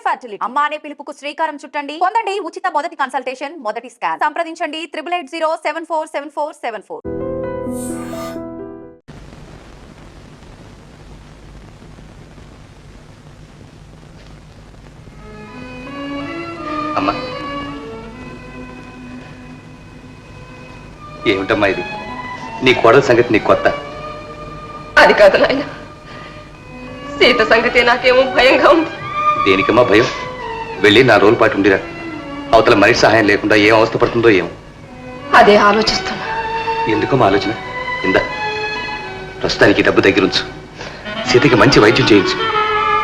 Fertility అమ్మ అనే పిలుపుకు శ్రీకారం చుట్టండి. పొందండి ఉచిత మొదటి కన్సల్టేషన్, మొదటి స్కాన్. సంప్రదించండి 8880744474. అమ్మా, ఏమిటమ్మా ఇది? నీ కోడల సంగతి నీకు కొత్త? అది కాదు నాయన, సీత సంగతి నాకేమో భయంగా ఉంది. దేనికమ్మా భయం? వెళ్ళి 4 రోజుల పాటు ఉండిరా. అవతల మనిషి సహాయం లేకుండా ఏం అవస్థ పడుతుందో ఏమో. అదే ఆలోచిస్తున్నా. ఎందుకమ్మా ఆలోచన? ఇందా, ప్రస్తుతానికి డబ్బు దగ్గరుంచు. సీతకి మంచి వైద్యం చేయించు.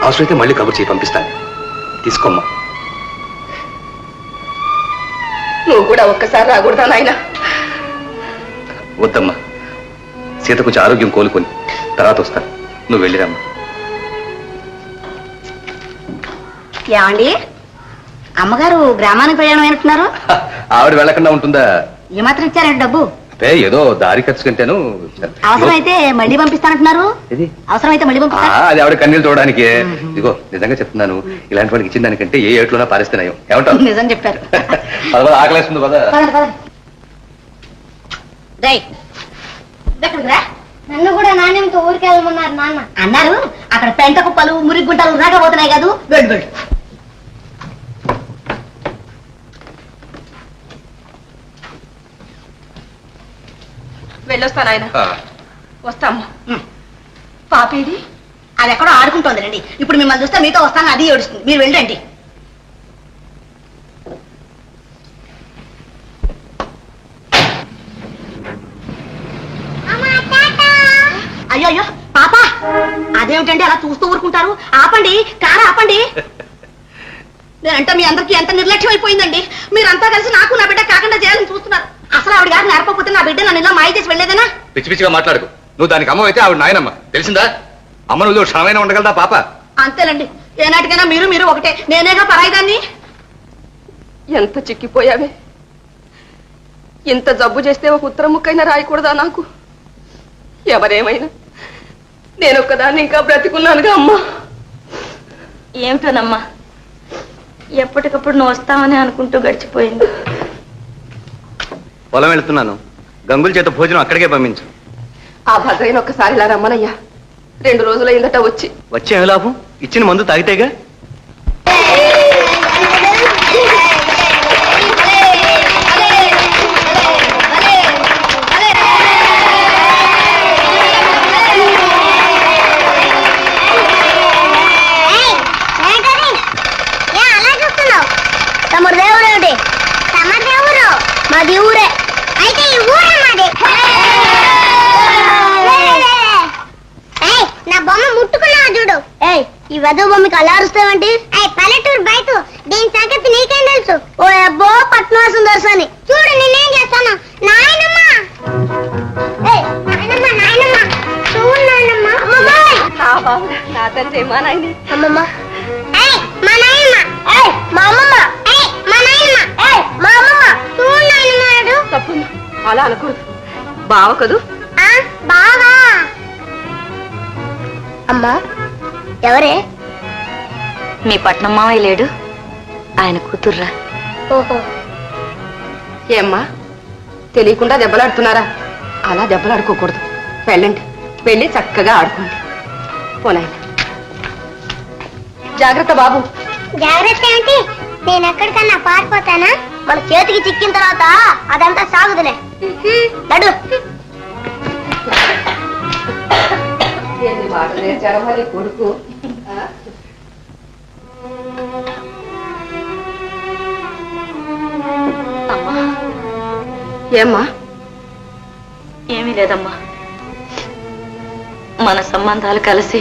అవసరమైతే మళ్ళీ కబురు చేయి పంపిస్తాను. తీసుకోమ్మా. నువ్వు కూడా ఒక్కసారి రాకూడదా నాయన? వద్దమ్మా, సీత కొంచెం ఆరోగ్యం కోలుకొని తర్వాత వస్తాను. నువ్వు వెళ్ళిరమ్మా. ఏమండి, అమ్మగారు గ్రామానికి ప్రయాణం అయినట్టున్నారు. ఆవిడ వెళ్ళకుండా ఉంటుందా? ఏమాత్రం ఇచ్చారండి డబ్బు? అంటే ఏదో దారి ఖర్చు కంటేను. అవసరమైతే మళ్ళీ పంపిస్తానంటున్నారు. అవసరమైతే మళ్ళీ పంపిస్తా. అది ఆవిడ కన్నీళ్ళు చూడడానికి. ఇదిగో నిజంగా చెప్తున్నాను, ఇలాంటి వాడికి ఇచ్చిన దానికంటే ఏ ఏట్లోనా పారేస్తున్నాయో. ఏమంటావు? నిజం చెప్పారు. ఆకలేస్తుంది కదా. నన్ను కూడా నాణ్యంతో ఊరికి వెళ్ళమన్నారు నాన్న. అన్నారు అక్కడ పెంట కుప్పలు మురికి గుంటలు రాకపోతున్నాయి కాదు. వెళ్ళు వెళ్ళు. వెళ్ళొస్తా నాయన. వస్తామ్మా. పాపేది? అది ఎక్కడో ఆడుకుంటోంది రండి. ఇప్పుడు మిమ్మల్ని చూస్తే మీతో వస్తాను, అది ఏడుస్తుంది. మీరు వెళ్ళండి. అయ్యో అయ్యో పాప, అదేమిటండి అలా చూస్తూ ఊరుకుంటారు? ఆపండి, కారు ఆపండి. నేనంటే మీ అందరికీ ఎంత నిర్లక్ష్యం అయిపోయిందండి. మీరంతా కలిసి నాకు నా బిడ్డ కాకుండా చేయాలని చూస్తున్నారు. అసలు ఆవిడ గారు నేర్పకపోతే నా బిడ్డ నన్ను ఇలా మాయ చేసి వెళ్ళేదేనా? పిచ్చి పిచ్చిగా మాట్లాడుకు. నువ్వు దానికి అమ్మ అయితే ఆవిడ నాయనమ్మ, తెలిసిందా? అమ్మ నువ్వు క్షణమైనా ఉండగలదా పాప? అంతేనండి, ఏనాటికైనా మీరు మీరు ఒకటే. నేనేగా పరాయిదాన్ని. ఎంత చిక్కిపోయావే! ఇంత జబ్బు చేస్తే ఒక ఉత్తరం ముక్కైనా రాయకూడదా నాకు? ఎవరేమైనా నేనొక్కదాన్ని ఇంకా బ్రతికున్నానుగా అమ్మా. ఏమిటోనమ్మా, ఎప్పటికప్పుడు నువ్వు వస్తావని అనుకుంటూ గడిచిపోయింది. పొలం వెళ్తున్నాను, గంగుల చేత భోజనం అక్కడికే పంపించు. ఆ భద్రైన ఒక్కసారి ఇలా రమ్మనయ్యా. 2 రోజులైందట వచ్చి. వచ్చే లాభం? ఇచ్చిన మందు తాగితేగా. తమరు దేవుడు ఏమిటి? తమ దేవుడు మాది ఊరే. అయితే ఈ ఊరే మాది. నా బొమ్మ ముట్టుకున్నావు చూడు. ఈ వధు బొమ్మకి అలా అరుస్తావంటి? పల్లెటూరు బయట దీని సంగతి నీకేం తెలుసు? ఓ అబ్బో పట్నవాసం దర్శని చూడు, నేనేం చేస్తాను. నాయనమ్మ నాయనమ్మ నాయనమ్మ చూడు నాయనమ్మ. నా తండ్రి మా నాయని. అమ్మమ్మ మా నాయనమ్మ మా అమ్మమ్మ మా నాయనమ్మ మా అమ్మమ్మ చూడు నాయనమ్మ. తప్పు, అలా అనకూడదు. బావ కదూ? బావా. అమ్మా ఎవరే? మీ పట్నం మావయ్య లేడు, ఆయన కూతుర్రా. ఓహో. ఏమ్మా, తెలియకుండా దెబ్బలాడుతున్నారా? అలా దెబ్బలాడుకోకూడదు. వెళ్ళండి, వెళ్ళి చక్కగా ఆడుకోండి. పోనాయన. జాగ్రత్త బాబు. జాగ్రత్త ఏంటి? నేను ఎక్కడికన్నా పారిపోతానా? మన చేతికి చిక్కిన తర్వాత అదంతా సాగుదులే. నడు. కొడుకు ఏమ్మా? ఏమీ లేదమ్మా, మన సంబంధాలు కలిసి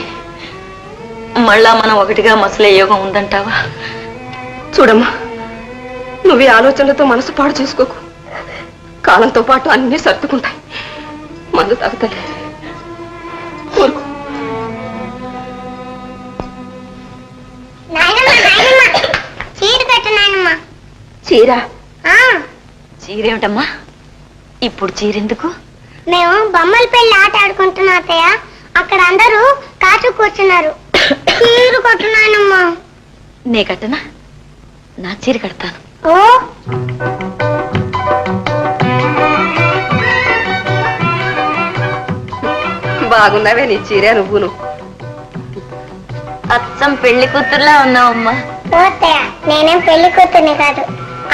మళ్ళా మనం ఒకటిగా మసలే యోగం ఉందంటావా? చూడమ్మా, నువ్వు ఆలోచనలతో మనసు పాడు చేసుకోకు. కాలంతో పాటు అన్నీ సర్దుకుంటాయి. మందు తాగుతలే. చీర? చీరేమిటమ్మా ఇప్పుడు? చీరెందుకు? మేము బొమ్మల పెళ్లి ఆట ఆడుకుంటున్నా అత్తయ్య. అక్కడ అందరూ కాచు కూర్చున్నారు. చీర కొట్టున్నానమ్మా. నే కట్టనా నా చీర కడతాను బాగున్నావే నీ చీరే నువ్వును. అచ్చం పెళ్లి కూతురులా ఉన్నావమ్మా. నేనేం పెళ్లి కూతుర్ని కాదు,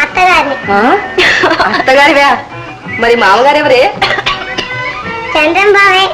అత్తగారిని. అత్తగారివా? మరి మామగారు ఎవరే? చంద్రం బావే.